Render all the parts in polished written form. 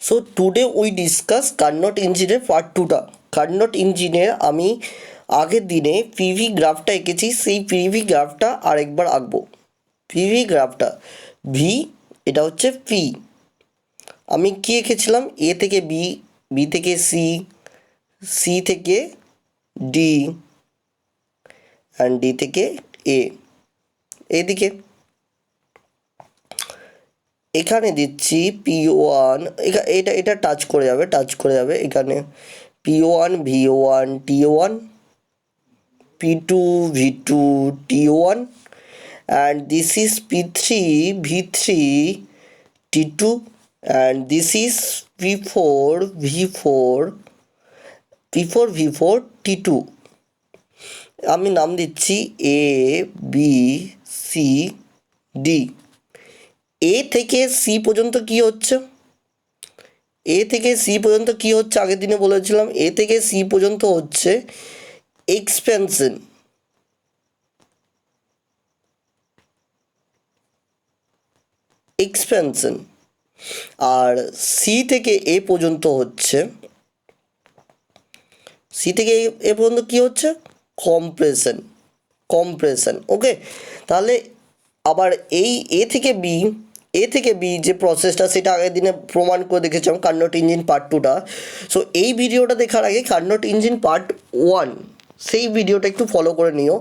So today we discuss Carnot ইঞ্জিনের part টুটা। Carnot ইঞ্জিনের আমি আগের দিনে পিভি গ্রাফটা এঁকেছি, সেই পিভি গ্রাফটা আরেকবার আঁকবো। পিভি গ্রাফটা ভি, এটা হচ্ছে পি। আমি কী এঁকেছিলাম? এ থেকে বি, বি থেকে সি, সি থেকে ডি, অ্যান্ড ডি থেকে এ। এদিকে এখানে দিচ্ছি P1, এটা টাচ করে যাবে এখানে P1 V1 T1, P2 V2 T1, and this is P3 V3 T2, and this is P4 V4 V4 T2। আমি নাম দিচ্ছি A B C D। এ থেকে সি পর্যন্ত কি হচ্ছে? এ থেকে সি পর্যন্ত কি হচ্ছে? আগের দিনে বলেছিলাম এ থেকে সি পর্যন্ত হচ্ছে এক্সপেনশন। এক্সপেনশন। আর সি থেকে এ পর্যন্ত হচ্ছে, সি থেকে এ পর্যন্ত কি হচ্ছে? কম্প্রেশন। কম্প্রেশন। ওকে, তাহলে আবার এই এ থেকে বি যে প্রসেসটা, সেটা আগের দিনে প্রমাণ করে দেখেছিলাম কার্নোট ইঞ্জিন পার্ট টুটা। সো এই ভিডিওটা দেখার আগে কার্নোট ইঞ্জিন পার্ট ওয়ান, সেই ভিডিওটা একটু ফলো করে নিও।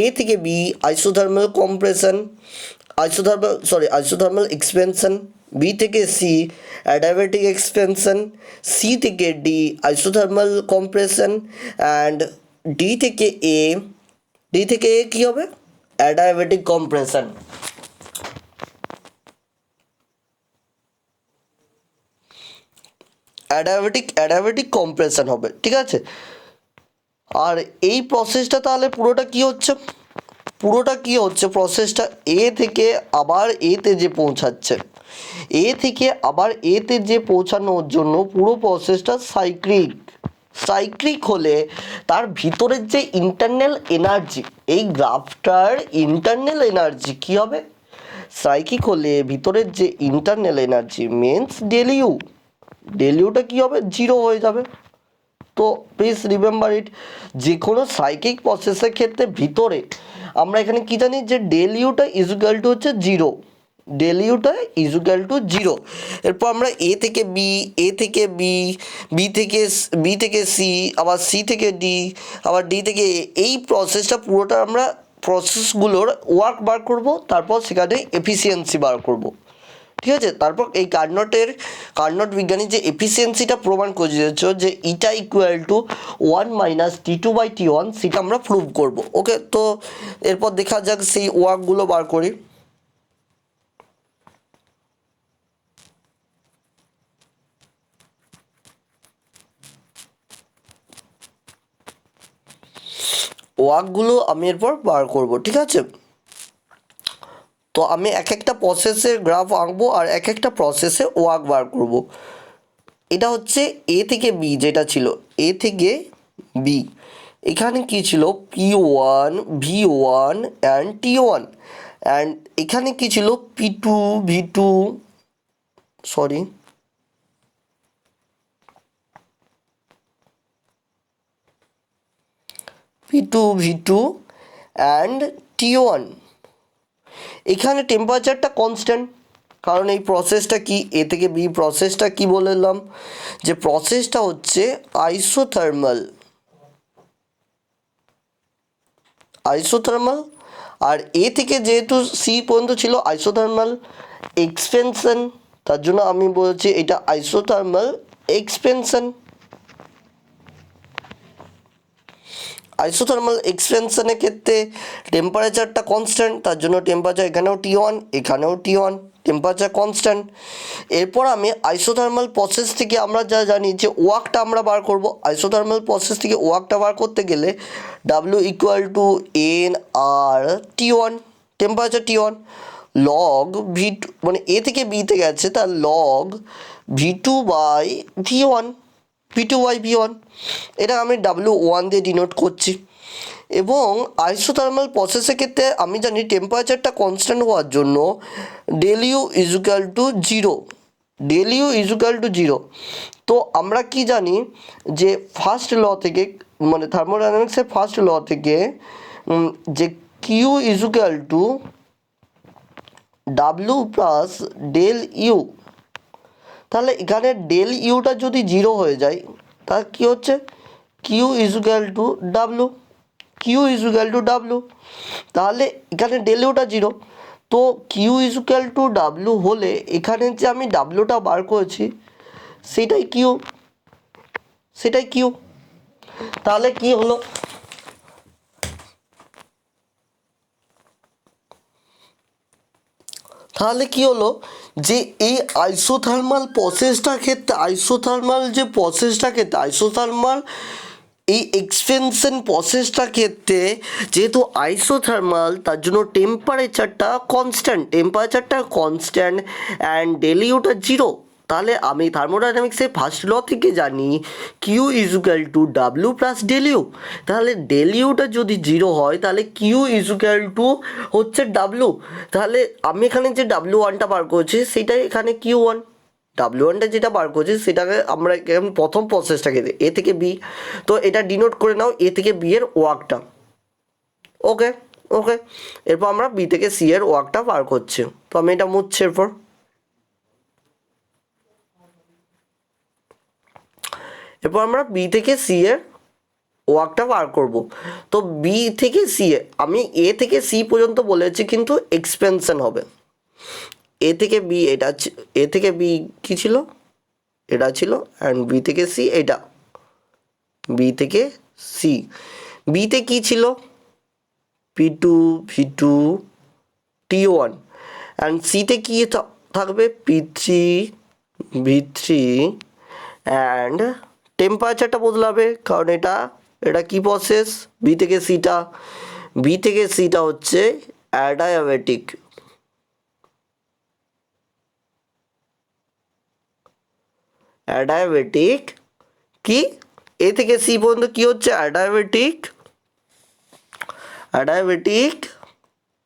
এ থেকে B isothermal compression, isothermal expansion. B থেকে সি অ্যাডিয়াব্যাটিক এক্সপেনশন। সি থেকে D isothermal compression, and D থেকে এ কী হবে? Adiabatic compression. অ্যাডিয়াব্যাটিক কম্প্রেশন হবে, ঠিক আছে? আর এই প্রসেসটা তাহলে পুরোটা কি হচ্ছে? প্রসেসটা এ থেকে আবার এতে যে পৌঁছাচ্ছে, এ থেকে আবার এতে যে পৌঁছানোর জন্য পুরো প্রসেসটা সাইক্লিক হলে তার ভিতরের যে ইন্টারনাল এনার্জি, এই গ্রাফটার ইন্টারনাল এনার্জি কী হবে? সাইক্লিক হলে ভিতরের যে ইন্টারনাল এনার্জি মিনস ডেলিউটা কী হবে? জিরো হয়ে যাবে। তো প্লিজ রিমেম্বার ইট, যে কোনো সাইক্লিক প্রসেসের ক্ষেত্রে ভিতরে আমরা এখানে কি জানি যে ডেলিউটা ইজুক্যাল টু হচ্ছে জিরো। এরপর আমরা এ থেকে বি থেকে সি, আবার সি থেকে ডি, আবার ডি থেকে এই প্রসেসটা পুরোটা আমরা প্রসেসগুলোর ওয়ার্ক বার করব, তারপর সেখানে এফিসিয়েন্সি বার করব, ঠিক আছে? তারপর এই কার্নোট বিজ্ঞানী যে এফিসিয়েন্সিটা প্রমাণ করে দিয়েছ যে ইটা ইকুয়াল টু 1 মাইনাস T2/T1, সেটা আমরা প্রুভ করব। ওকে, তো এরপর দেখা যাক সেই ওয়ার্কগুলো বার করি। ওয়ার্কগুলো আমি এরপর বার করব, ঠিক আছে? তো আমি এক একটা প্রসেসের গ্রাফ আঁকবো আর এক একটা প্রসেসে ওয়ার্ক বার করব। এটা হচ্ছে এ থেকে বি, যেটা ছিল এ থেকে বি। এখানে কি ছিল? P1 V1 and T1, and এখানে কি ছিল? P2 V2 and T1। এখানে টেম্পারেচারটা কনস্ট্যান্ট, কারণ এই প্রসেসটা কি, এ থেকে বি প্রসেসটা কি বললাম? যে প্রসেসটা হচ্ছে আইসোথার্মাল। আর এ থেকে যেহেতু সি পর্যন্ত ছিল আইসোথার্মাল এক্সপেনশন, তার জন্য আমি বলছি এটা আইসোথার্মাল এক্সপেনশন। আইসোথার্মাল এক্সপেনশনের ক্ষেত্রে টেম্পারেচারটা কনস্ট্যান্ট, তার জন্য টেম্পারেচার এখানেও T1, এখানেও T1, টেম্পারেচার কনস্ট্যান্ট। এরপর আমি আইসোথার্মাল প্রসেস থেকে আমরা যা জানি যে ওয়ার্কটা আমরা বার করব। আইসোথার্মাল প্রসেস থেকে ওয়ার্কটা বার করতে গেলে W equal to NR T1, temperature T1, log V2, মানে এ থেকে বিতে গেছে তার লগ V2/V1, এটা আমি W1 দিয়ে ডিনোট করছি। এবং আইসোথার্মাল প্রসেসের ক্ষেত্রে আমি জানি টেম্পারেচারটা কনস্ট্যান্ট হওয়ার জন্য del U is equal to zero. Del U equal to zero. তো আমরা কি জানি যে ফার্স্ট ল থেকে, মানে থার্মোডাইনামিক্সের ফার্স্ট ল থেকে, যে Q equal to W plus del U. তাহলে এখানে ডেল ইউটা যদি জিরো হয়ে যায় তাহলে কী হচ্ছে, Q equal to W, Q equal to W. তাহলে এখানে ডেল ইউটা জিরো, তো কিউ ইজুকাল টু ডাব্লু হলে এখানে যে আমি ডাব্লুটা বার করেছি সেটাই কিউ, সেটাই কিউ। তাহলে কি হলো, তাহলে কি হলো যে এই আইসোথার্মাল প্রসেসটার ক্ষেত্রে, আইসোথার্মাল যে প্রসেসটার ক্ষেত্রে, আইসোথার্মাল এই এক্সপেনশন প্রসেসটার ক্ষেত্রে যেহেতু আইসোথার্মাল, তার জন্য টেম্পারেচারটা কনস্ট্যান্ট অ্যান্ড ডেল ইউটা জিরো। তাহলে আমি থার্মোডাইনামিক্সের ফার্স্ট ল থেকে জানি Q equal to W plus del U. তাহলে ডেল ইউটা যদি জিরো হয় তাহলে কিউ ইজুক্যাল টু হচ্ছে ডাব্লু। তাহলে আমি এখানে যে ডাব্লু ওয়ানটা বার করছি সেটাই এখানে কিউ ওয়ান। ডাব্লু ওয়ানটা যেটা বার করছি সেটাকে আমরা প্রথম প্রসেসটাকে এ থেকে বি, তো এটা ডিনোট করে নাও এ থেকে বি এর ওয়ার্কটা। ওকে ওকে, এরপর আমরা বি থেকে সি এর ওয়ার্কটা বার করছি। তো আমি এটা মুছছি। এরপর আমরা বি থেকে সি এর ওয়ার্কটা বার করব। তো বি থেকে সি এ আমি এ থেকে সি পর্যন্ত বলেছি, কিন্তু এক্সপেনশন হবে। এ থেকে বি, এটা এ থেকে বি কী ছিল, এটা ছিল, অ্যান্ড বি থেকে সি এটা, বি থেকে সি, বিতে কী ছিল, P two, V two, T one, and সিতে কী থাকবে, P three, V three, and টেম্পারেচারটা বদলাবে কারণ এটা এটা কী প্রসেস, বি থেকে সিটা, বি থেকে সিটা হচ্ছে অ্যাডায়াবেটিক, অ্যাডায়াবেটিক কি, এ থেকে সি পর্যন্ত কী হচ্ছে, adiabatic, adiabatic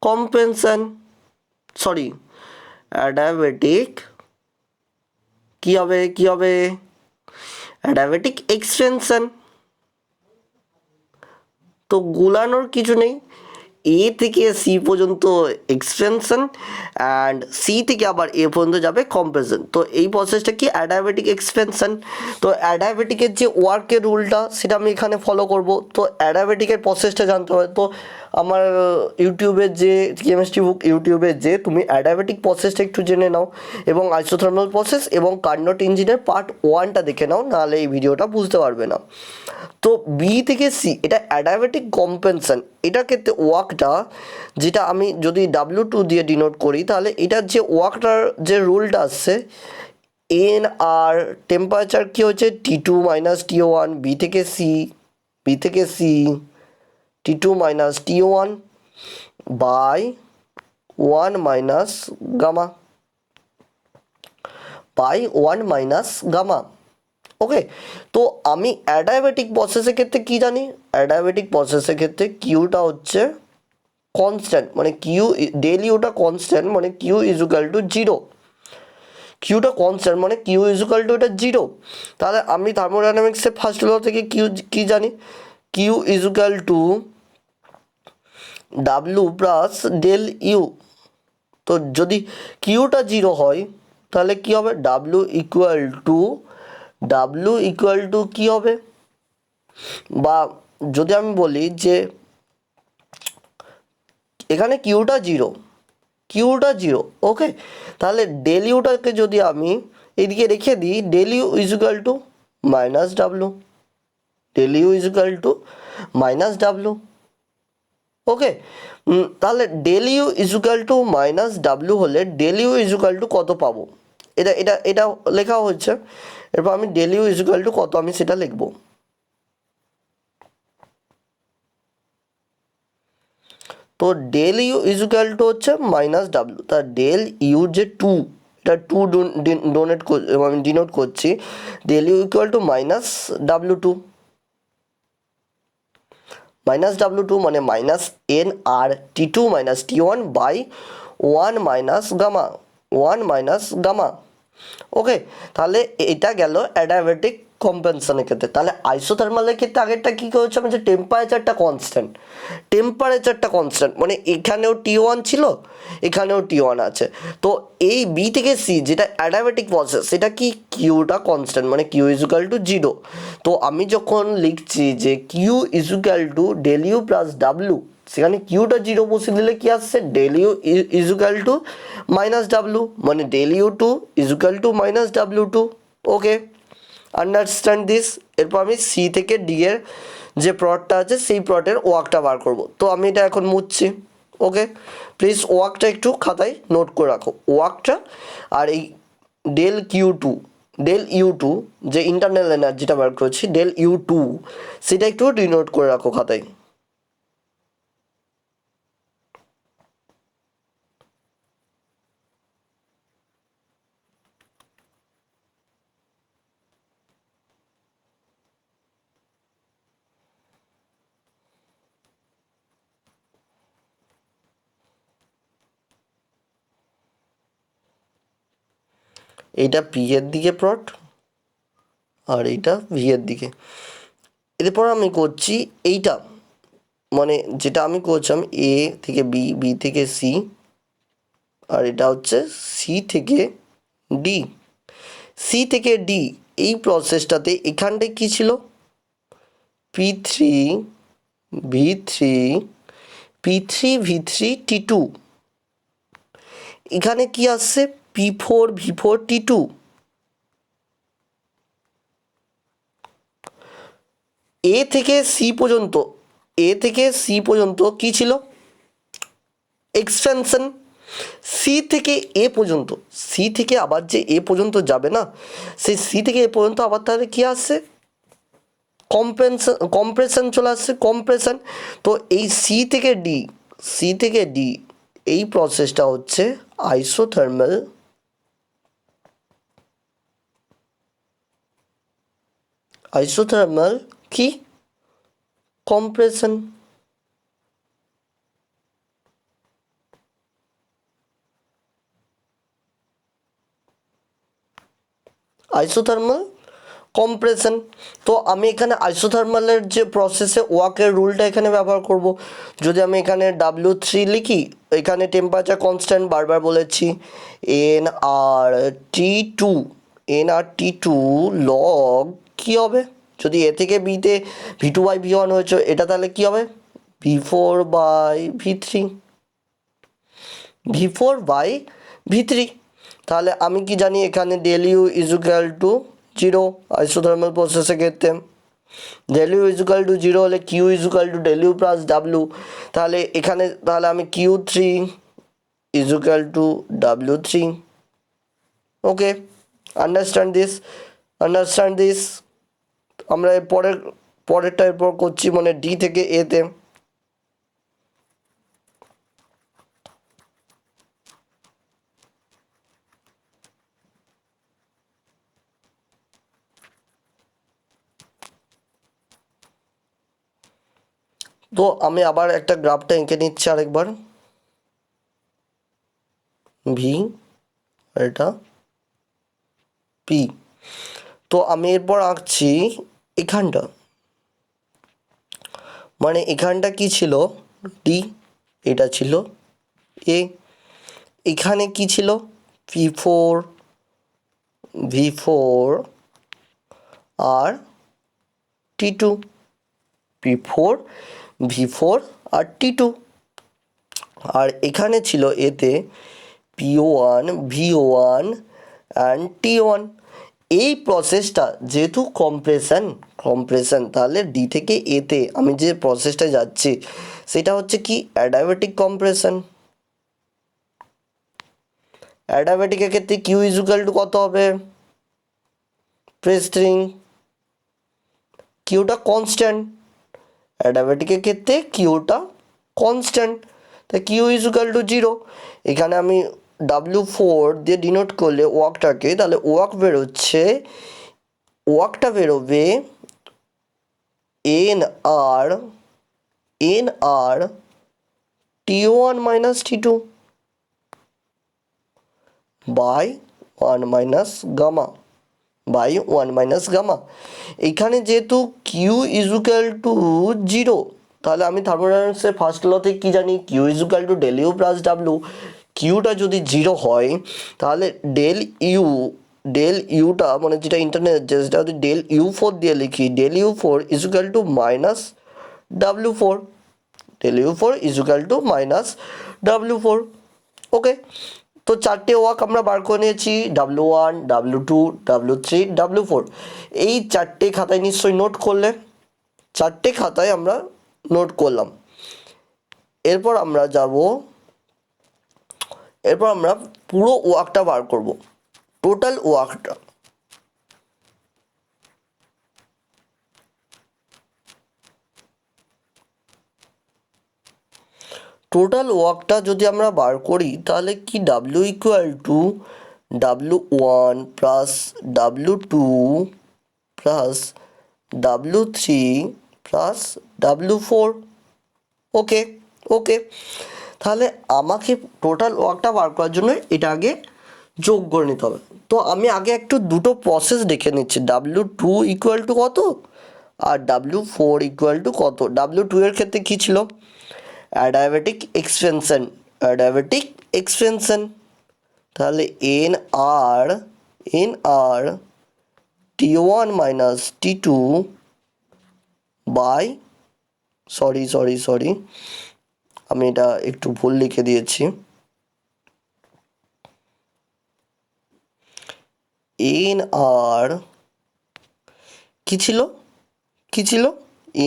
compression, sorry adiabatic কী হবে, কী হবে, অ্যাডায়াবেটিক এক্সটেনশন। তো গুলানোর কিছু নেই, এ থেকে সি পর্যন্ত এক্সটেনশন অ্যান্ড সি থেকে আবার এ পর্যন্ত যাবে কম্প্রেশন। তো এই প্রসেসটা কি, অ্যাডায়াবেটিক এক্সপেনশন। তো অ্যাডায়াবেটিকের যে ওয়ার্কের রুলটা সেটা আমি এখানে ফলো করব। তো অ্যাডায়াবেটিকের প্রসেসটা জানতে হবে, তো আমার ইউটিউবের যে কেমিস্ট্রি বুক, ইউটিউবের যে তুমি অ্যাডায়াবেটিক প্রসেসটা একটু জেনে নাও, এবং আইসোথার্মাল প্রসেস এবং কার্নোট ইঞ্জিনের পার্ট ওয়ানটা দেখে নাও, নাহলে এই ভিডিওটা বুঝতে পারবে না। তো বি থেকে সি এটা অ্যাডায়াবেটিক কম্পেনশন, এটার ক্ষেত্রে ওয়ার্কটা যেটা আমি যদি ডাব্লিউ টু দিয়ে ডিনোট করি তাহলে এটার যে ওয়ার্কটার যে রুলটা আসছে, এন আর টেম্পারেচার কী হচ্ছে T two minus T one, B থেকে সি, বি থেকে C T two minus T one by one minus gamma, by one minus gamma. Okay, তো আমি অ্যাডায়াবেটিক প্রসেসের ক্ষেত্রে কী জানি, অ্যাডায়াবেটিক প্রসেসের ক্ষেত্রে কিউটা হচ্ছে কনস্ট্যান্ট, মানে কিউ ডেল ইউটা কনস্ট্যান্ট, মানে কিউ ইজুকাল টু জিরো, কিউটা কনস্ট্যান্ট মানে কিউ ইজুকাল টু এটা জিরো। তাহলে আমি থার্মোডাইনামিক্সের ফার্স্ট ল থেকে কিউ কী জানি, Q equal to W plus del U. তো যদি কিউটা জিরো হয় তাহলে কী হবে, ডাব্লু ইকুয়াল টু কী হবে, বা যদি আমি বলি যে এখানে কিউটা জিরো, ওকে, তাহলে ডেল ইউটাকে যদি আমি এদিকে রেখে দিই, del U equal to minus W, okay. তাহলে del U equal to minus W হলে ডেল ইউ ইজুকাল টু কত পাবো, এটা লেখা হচ্ছে। এরপর আমি ডেল ইউ ইজুকাল টু কত আমি সেটা লিখবো। তো ডেল ইউ ইজুকাল টু হচ্ছে মাইনাস ডাব্লু, তা ডেল ইউ যে টু, এটা টু আমি ডিনোট করছি, del U equal to minus W two, মানে minus N R T two minus T one by one minus gamma, okay, তাহলে এটা গেল অ্যাডিয়াব্যাটিক কম্পেনশনের ক্ষেত্রে। তাহলে আইসোথার্মালের ক্ষেত্রে আগেরটা কী করেছে আমি, যে টেম্পারেচারটা কনস্ট্যান্ট মানে এখানেও T1 ছিল, এখানেও T1 আছে। তো এই বি থেকে সি যেটা অ্যাডিয়াব্যাটিক প্রসেস, সেটা কি কিউটা কনস্ট্যান্ট মানে কিউ ইজুকাল টু 0। তো আমি যখন লিখছি যে Q equal to del U plus W, সেখানে কিউটা 0 বসিয়ে দিলে কি আসছে, del U equal to minus W, মানে del U two equal to minus W two. Okay, understand this. এরপর আমি সি থেকে ডি এর যে প্রডাক্টটা আছে সেই প্রডাক্টের ওয়ার্কটা বার করব। তো আমি এটা এখন মুছছি। ওকে, প্লিজ ওয়ার্কটা একটু খাতায় নোট করে রাখো, ওয়ার্কটা। আর এই ডেল ইউ টু যে ইন্টারনাল এনার্জিটা বার করছি, ডেল ইউ টু, সেটা একটু ডিনোট করে রাখো খাতায়। এইটা পি এর দিকে প্রড আর এইটা ভি এর দিকে। এরপর আমি করছি এইটা, মানে যেটা আমি করছিলাম এ থেকে বি, বি থেকে সি, আর এটা হচ্ছে সি থেকে ডি। সি থেকে ডি এই প্রসেসটাতে এখানটায় কী ছিল, P3 V3 P3 V3 T2, এখানে কি আসছে P4 V4 T2। এ থেকে সি পর্যন্ত, এ থেকে সি পর্যন্ত কি ছিল, এক্সপেনশন। সি থেকে এ পর্যন্ত, সি থেকে আবার যে এ পর্যন্ত যাবে না, সেই সি থেকে এ পর্যন্ত আবার তাহলে কী আসছে, কম্প্রেশন চলে আসছে, কম্প্রেশন। তো এই সি থেকে ডি এই প্রসেসটা হচ্ছে আইসোথার্মাল কি কম্প্রেশন। Isothermal compression. তো আমি এখানে আইসোথার্মালের যে প্রসেসে ওয়ার্কের রুলটা এখানে ব্যবহার করব। যদি আমি এখানে W3 লিখি, এখানে টেম্পারেচার কনস্ট্যান্ট বারবার বলেছি, N/T2, N/T2 লগ কী হবে, যদি এ থেকে বিতে V2/V1 হয়েছে, এটা তাহলে কী হবে V4/V3, V4/V3। তাহলে আমি কি জানি এখানে del U equal to 0 isothermal প্রসেসের ক্ষেত্রে। ডেল ইউ ইজুকাল টু 0 হলে Q equal to del U plus W. তাহলে এখানে তাহলে আমি Q3 is equal to W3। Okay, understand this. আমরা পরেরটা এরপর করছি, মানে ডি থেকে এতে। তো আমি আবার একটা গ্রাফটা এঁকে নিচ্ছি আরেকবার, ভি আর এটা পি। তো আমি এরপর আঁকছি এখানটা, মানে এখানটা কি ছিল ডি, এটা ছিল এ, এখানে কি ছিল V4 আর T2, P4 আর T2। আর এখানে ছিল এতে P1 V1 অ্যান্ড T1। এই প্রসেসটা যেহেতু কম্প্রেশন, তাহলে ডি থেকে এতে আমি যে প্রসেসটা যাচ্ছি সেটা হচ্ছে কি অ্যাডিয়াব্যাটিক কম্প্রেশন। অ্যাডিয়াব্যাটিকের ক্ষেত্রে কিউ ইজুকাল টু কত হবে, প্রেস্ট্রিং, কিউটা কনস্ট্যান্ট। অ্যাডিয়াব্যাটিকের ক্ষেত্রে কিউটা কনস্ট্যান্ট, তাই কিউ ইজুকাল টু 0। এখানে আমি W4 দিয়ে ডিনোট করলে ওয়ার্কটাকে, তাহলে ওয়ার্কটা বেরোবে N/T1 minus T2 by one minus gamma by one minus gamma. এখানে যেহেতু কিউ ইজুক্যাল টু জিরো, তাহলে আমি থার্মোডাইনামিক্সের ফার্স্ট লতে কী জানি, Q equal to del U plus W. কিউটা যদি জিরো হয় তাহলে ডেল ইউটা মানে যেটা ইন্টারনেট যেটা যদি ডেল ইউ ফোর দিয়ে লিখি, del U four equal to minus W four, del U four equal to minus W four. Okay, তো চারটে ওয়ার্ক আমরা বার করে নিয়েছি, W1, W2, W3, W4। এই চারটে খাতায় নিশ্চয়ই নোট করলে, চারটে খাতায় আমরা নোট করলাম। এরপর আমরা পুরো ওয়ার্কটা বার করব, টোটাল ওয়ার্কটা। টোটাল ওয়ার্কটা যদি আমরা বার করি তাহলে কি W equal to W1 plus W2 plus W3 plus W4। ওকে ওকে, তাহলে আমাকে টোটাল ওয়ার্কটা বার করার জন্য এটা আগে যোগ করে নিতে হবে। তো আমি আগে একটু দুটো প্রসেস দেখে নিচ্ছি, W2 ইকুয়াল টু কত আর W4 ইকুয়াল টু কত। W2 এর ক্ষেত্রে কী ছিল, অ্যাডায়াবেটিক এক্সপেনশন, তাহলে N R T1 minus T2 by sorry আমি এটা একটু ভুল লিখে দিয়েছি, এন আর কী ছিল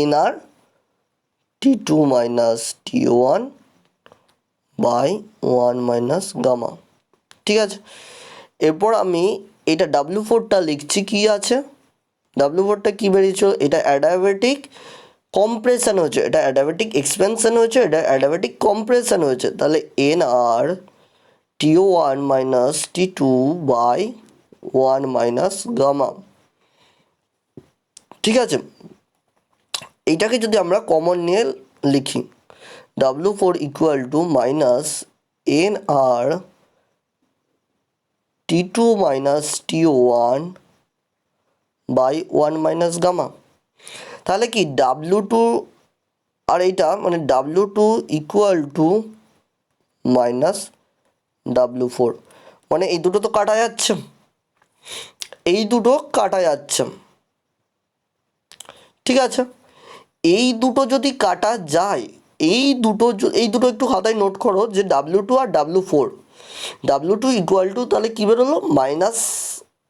N R T2 minus T1 by one minus gamma. ঠিক আছে, এরপর আমি এটা W4টা লিখছি, কি আছে W4টা কী বেরিয়েছিল, এটা অ্যাডায়াবেটিক কম্প্রেশন হয়েছে, এটা অ্যাডায়াবেটিক এক্সপেনশন হয়েছে, এটা অ্যাডায়াবেটিক কম্প্রেশন হয়েছে। তাহলে N R T1 minus T2 by one minus gamma. ঠিক আছে, এইটাকে যদি আমরা কমন নিয়ে লিখি, W4 equal to minus N R T2 minus T1 by one minus gamma. তাহলে কি W2 আর এইটা মানে W2 equal to minus W4, মানে এই দুটো তো কাটা যাচ্ছে, ঠিক আছে। এই দুটো যদি কাটা যায়, এই দুটো একটু খাতায় নোট করো যে W2 R W4, W2 equal to তাহলে কী বেরোলো minus,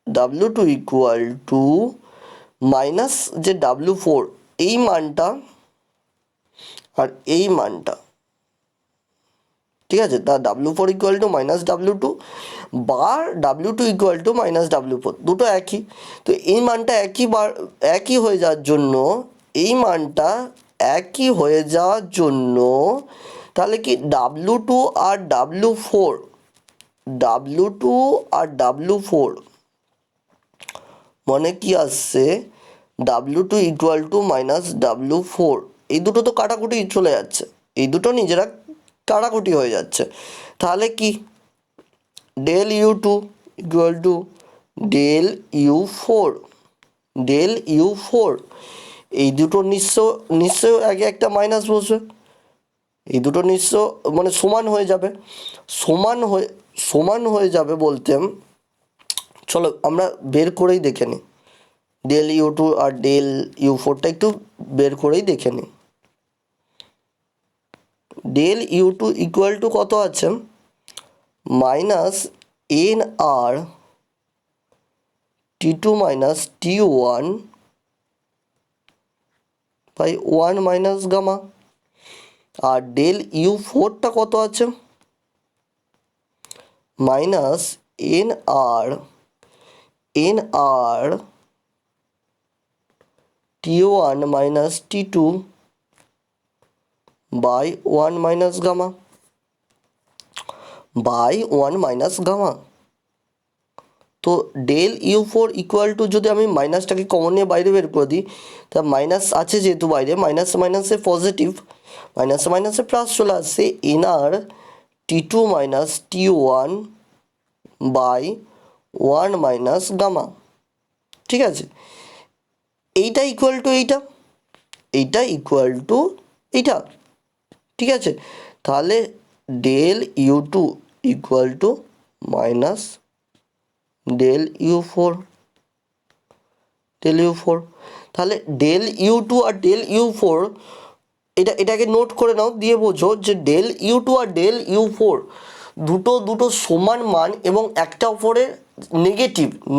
W2 equal to minus যে W4 এই মানটা আর এই মানটা, ঠিক আছে। তা W4 equal to minus W2 বা W2 equal to minus W4 দুটো একই, তো এই মানটা একই হয়ে যাওয়ার জন্য, তাহলে কি W2 আর W4 মানে কি আসছে, W2 equal to minus W4, এই দুটো তো কাটাকুটি চলে যাচ্ছে, এই দুটো নিজেরা কাটাকুটি হয়ে যাচ্ছে। তাহলে কি del U2 equal to del U4, এই দুটো নিশ্চয় আগে একটা মাইনাস বসবে, এই দুটো মানে সমান হয়ে যাবে বলতে, চলো আমরা বের করেই দেখে নিই, ডেল U2 আর ডেল U4টা একটু বের করেই দেখে নিই। ডেল U2 ইকুয়াল টু কত আছে, minus N R T2 minus T1 by one minus gamma. আর ডেল U4টা কত আছে, minus N R T1 minus T2 by one minus gamma. তো ডেল U4 ইকুয়াল টু যদি আমি মাইনাসটাকে কমন নিয়ে বাইরে বের করে দিই, তা মাইনাস আছে যেহেতু বাইরে, মাইনাসে পজিটিভ, মাইনাসে প্লাস চলে আসছে N R T2 minus T1 by one minus gamma. ঠিক আছে, এইটা ইকুয়াল টু এইটা ইকুয়াল টু এইটা। ঠিক আছে, তাহলে del U two equal to minus del U four. তাহলে ডেল ইউ টু আর ডেল ইউ ফোর, এটাকে নোট করে নাও, দিয়ে বোঝো যে ডেল ইউ টু আর ডেল ইউ ফোর দুটো সমান মান এবং একটা অপরের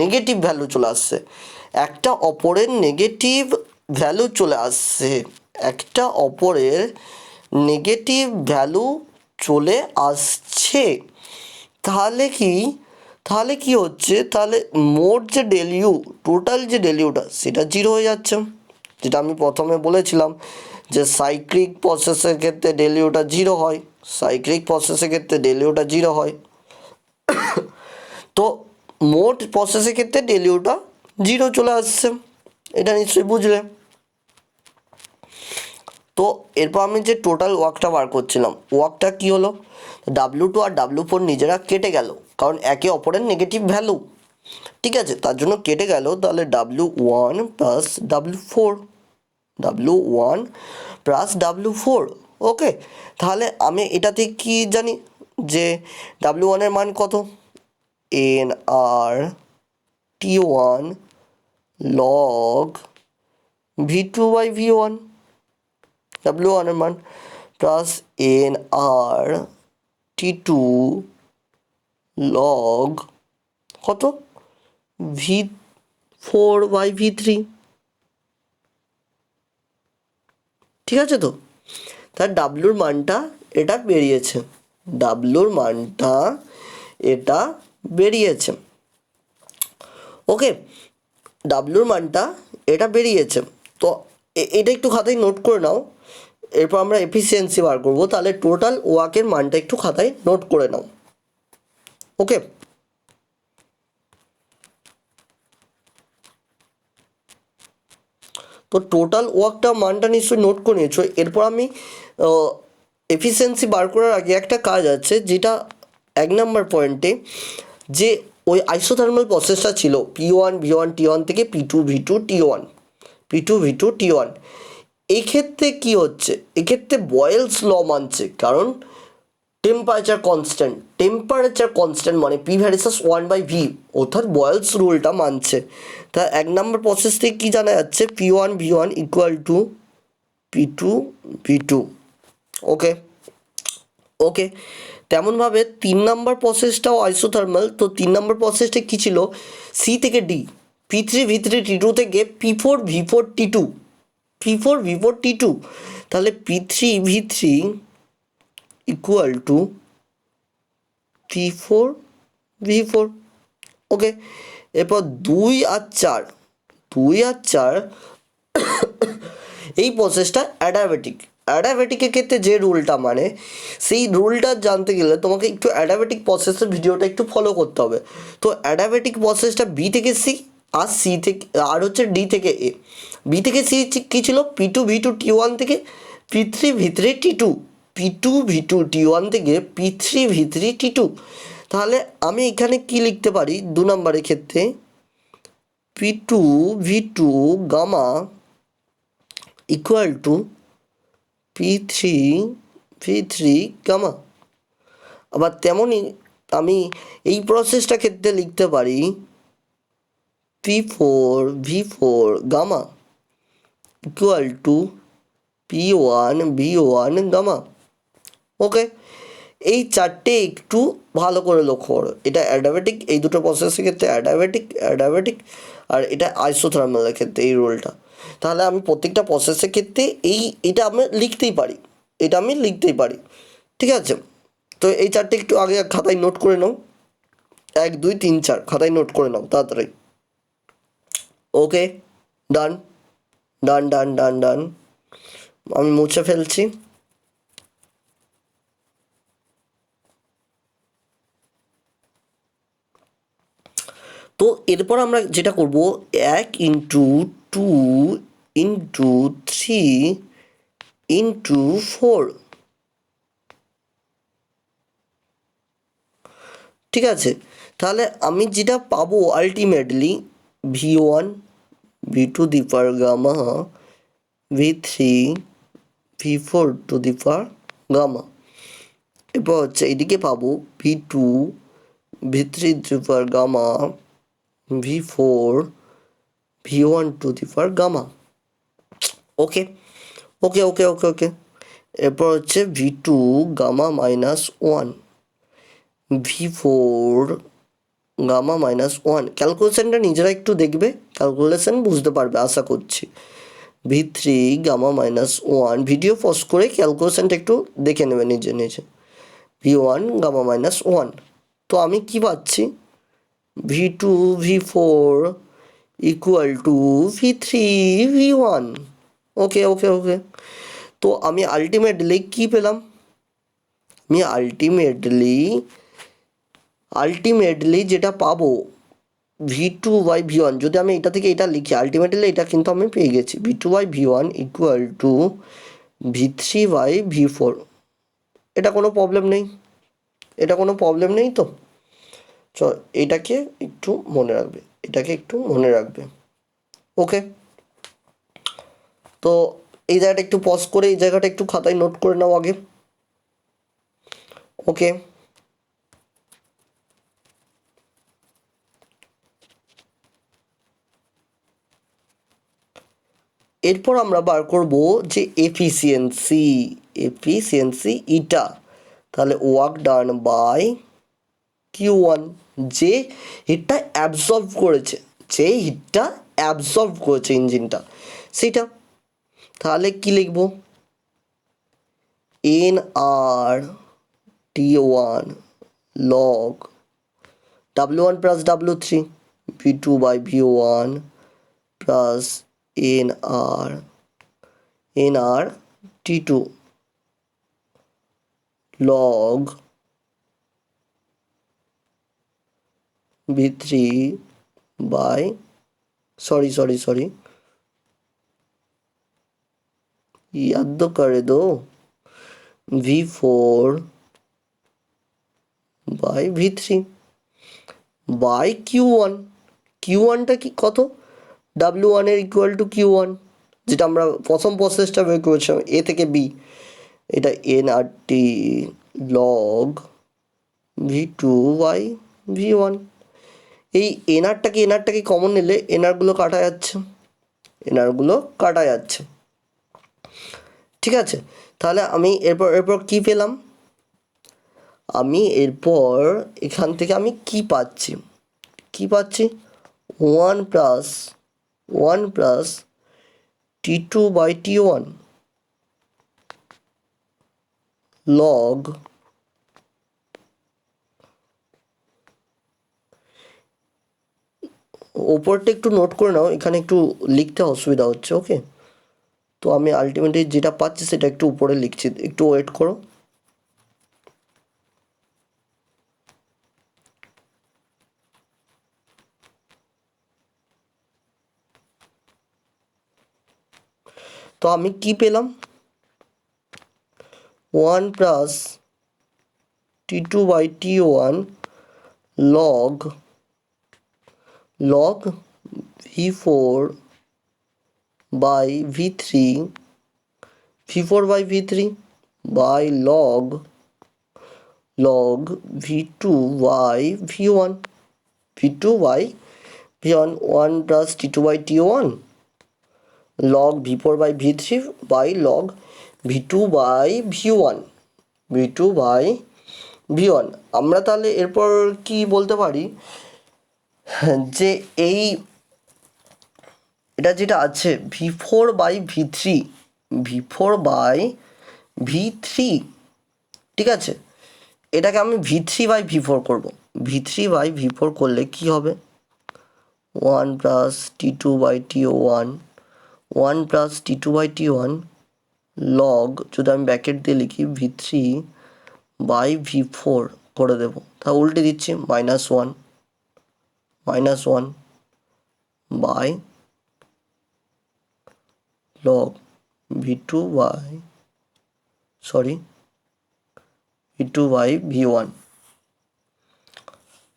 নেগেটিভ ভ্যালু চলে আসছে। একটা অপরের নেগেটিভ ভ্যালু চলে আসছে একটা অপরের নেগেটিভ ভ্যালু চলে আসছে। তাহলে কি হচ্ছে, তাহলে মোট যে ডেল ইউ, টোটাল যে ডেল ইউটা সেটা জিরো হয়ে যাচ্ছে। যেটা আমি প্রথমে বলেছিলাম যে সাইক্লিক প্রসেসের ক্ষেত্রে ডেল ইউটা জিরো হয়, তো মোট প্রসেসের ক্ষেত্রে ডেল ইউটা জিরো চলে আসছে, এটা নিশ্চয়ই বুঝলে। তো এরপর আমি যে টোটাল ওয়ার্কটা বার করছিলাম, ওয়ার্কটা কী হলো, W2 আর W4 নিজেরা কেটে গেল, কারণ একে অপরের নেগেটিভ ভ্যালু। ঠিক আছে, তার জন্য কেটে গেল। তাহলে W1 প্লাস W4, ওকে। তাহলে আমি এটাতে কি জানি যে W1 এর মান কত, nRT1 log V2/V1, W1 এর মান, প্লাস nRT2 log কত, V4/V3। ঠিক আছে, তো তার ডাব্লুর মানটা এটা বেরিয়েছে, ওকে। ডাব্লুর মানটা এটা বেরিয়েছে। তো এটা একটু খাতায় নোট করে নাও। এরপর আমরা এফিসিয়েন্সি বার করবো, তাহলে টোটাল ওয়ার্কের মানটা একটু খাতায় নোট করে নাও, ওকে। তো টোটাল ওয়ার্কটা মানটা নিশ্চয়ই নোট করে নিয়েছো। এরপর আমি এফিসিয়েন্সি বার করার আগে একটা কাজ আছে, যেটা 1 নম্বর পয়েন্টে, যে ওই আইসোথার্মাল প্রসেসটা ছিল P1V1T1 থেকে P2V2T1, এই ক্ষেত্রে কী হচ্ছে, এক্ষেত্রে বয়েলস ল মানছে, কারণ টেম্পারেচার কনস্ট্যান্ট মানে P ভার্সেস 1/V, অর্থাৎ বয়েলস রুলটা মানছে। তা 1 নম্বর প্রসেস থেকে কী জানা যাচ্ছে, P1V1 ইকুয়াল টু P2V2, ওকে। তেমনভাবে 3 নম্বর প্রসেসটাও আইসোথার্মাল। তো 3 নম্বর প্রসেসটা কী ছিল, C থেকে D, P3V3T2 থেকে P4V4T2, তাহলে P3V3 ইকুয়াল টু P4V4, ওকে। এরপর 2 আর 4 এই প্রসেসটা অ্যাডাবেটিকের ক্ষেত্রে যে রুলটা মানে, সেই রুলটা জানতে গেলে তোমাকে একটু অ্যাডাবেটিক প্রসেসের ভিডিওটা একটু ফলো করতে হবে। তো অ্যাডাবেটিক প্রসেসটা B থেকে C, আর হচ্ছে D থেকে A। B থেকে C কী ছিল, P2V2T1 থেকে P3V3T2 থেকে P3V3T2। তাহলে আমি এখানে কি লিখতে পারি, 2 নম্বরের ক্ষেত্রে P2V2 gamma equal two P3V3 gamma. আবার তেমনই আমি এই প্রসেসটা ক্ষেত্রে লিখতে পারি P4V4 gamma equal to P1V1 gamma, okay. এই চারটে একটু ভালো করে লক্ষ্য করো, এটা অ্যাডাবেটিক, এই দুটো প্রসেসের ক্ষেত্রে অ্যাডাবেটিক, আর এটা আইসোথার্মালের ক্ষেত্রে এই রুলটা। তাহলে আমি প্রত্যেকটা প্রসেসের ক্ষেত্রে এটা আমি লিখতেই পারি, ঠিক আছে। তো এই চারটে একটু আগে খাতায় নোট করে নাও, 1 2 3 4 খাতায় নোট করে নাও তাড়াতাড়ি, ওকে। ডান, আমি মুছে ফেলছি। তো এরপর আমরা যেটা করব, 1x2x3x4, ঠিক আছে। তাহলে আমি যেটা পাবো ultimately V1 V2 the power gamma V3 V4 to the power gamma. এরপর হচ্ছে এদিকে পাবো V2 V3 to the power gamma V4 V1 to the power gamma. Okay okay okay okay okay এরপর হচ্ছে V2 gamma minus 1 V4 gamma minus 1। ক্যালকুলেশনটা নিজেরা একটু দেখবে, ক্যালকুলেশন বুঝতে পারবে আশা করছি। V3 gamma minus 1, video pause করে ক্যালকুলেশনটা একটু দেখে নেবে নিজে নিজে। V1 গামা মাইনাস 1, তো আমি কি পাচ্ছি V2 V4 equal to V3 V1। Okay okay ওকে তো আমি আলটিমেটলি কি পেলাম? আমি আলটিমেটলি যেটা পাবো V2/V1, যদি আমি এটা থেকে এটা লিখি আলটিমেটলি এটা কিন্তু আমি পেয়ে গেছি V2/V1 ইকুয়াল টু V3/V4। এটা কোনো প্রবলেম নেই, এটা কোনো প্রবলেম নেই তো। চল এটাকে একটু মনে রাখবে, এটাকে একটু মনে রাখবে। ওকে, তো এই জায়গাটা একটু পজ করে এই জায়গাটা একটু খাতায় নোট করে নাও আগে। ওকে, এরপর আমরা বার করব যে এফিসিয়েন্সি ইটা, তাহলে ওয়ার্ক ডান বাই Q1, যে হিটটা অ্যাবজর্ব করেছে, যে হিটটা অ্যাবজর্ব করেছে ইঞ্জিনটা সেটা। তাহলে কি লিখব? NRT1 log W1 plus W3 V2/V1 plus NRT2 log V3 by sorry याद तो करे दो V4 by V3 by Q1। Q1টা কি কত? W1 এর ইকুয়াল টু Q1, যেটা আমরা প্রথম প্রসেসটা বের করেছিলাম A থেকে B, এটা NRT log V2/V1। এই এনআরটাকে কমন নিলে এনআরগুলো কাটা যাচ্ছে, ঠিক আছে। তাহলে আমি এরপর কি পেলাম? আমি এরপর এখান থেকে আমি কি পাচ্ছি 1 প্লাস T2/T1 log ওপরটা একটু নোট করে নাও, এখানে একটু লিখতে অসুবিধা হচ্ছে। ওকে, তো আমি আলটিমেটলি যেটা পাচ্ছি সেটা একটু উপরে লিখছি, একটু ওয়েট করো। তো আমি কি পেলাম? 1 plus T2/T1 log V4 by V3 by log V2/V1 1 plus T2/T1 log V4/V3 by log V2/V1 আমরা তাহলে এরপর কি বলতে পারি যে এটা যেটা আছে V4/V3, ঠিক আছে, এটাকে আমি V3/V4 করব। V3/V4 করলে কি হবে? 1 প্লাস T2/T1 লগ, যদি আমি ব্যাকেট দিয়ে লিখি V3/V4 করে দেব, তা উল্টে দিচ্ছি -1 বাই log V2/V1।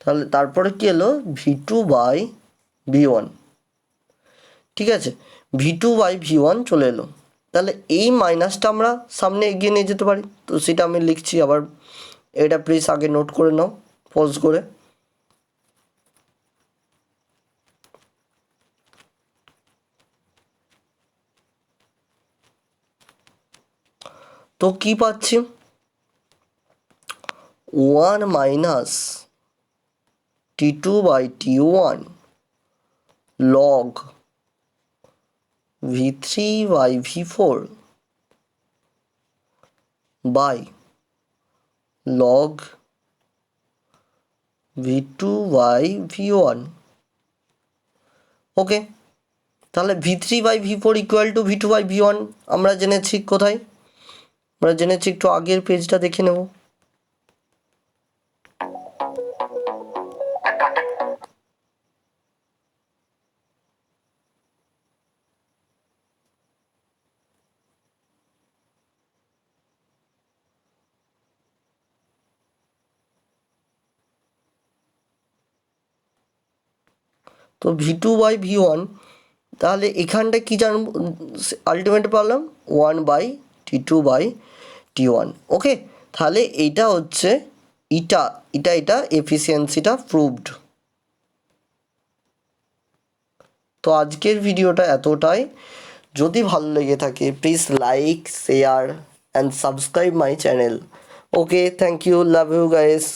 তাহলে তারপরে কি এলো V2/V1, ঠিক আছে, V2/V1 চলে এলো। তাহলে এই মাইনাসটা আমরা সামনে এগিয়ে নিয়ে যেতে পারি, তো সেটা আমি লিখছি আবার, এটা প্লিজ আগে নোট করে নাও পজ করে। তো কি পাচ্ছি, 1 minus T2/T1 log V3/V4 by log V2/V1। ওকে, তাহলে V3/V4 ইকুয়াল টু V2/V1 আমরা জেনেছি কোথায়, আমরা জেনেছি একটু আগের পেজটা দেখে নেব। তো V2/V1, তাহলে এখানটায় কী জানব, আলটিমেট পারলাম 1/T2/T1। ওকে, তাহলে এইটা হচ্ছে এটা এফিসিয়েন্সিটা প্রুভড। তো আজকের ভিডিওটা এতটাই। যদি ভালো লেগে থাকে please like, share and subscribe my channel. Okay, thank you, love you guys.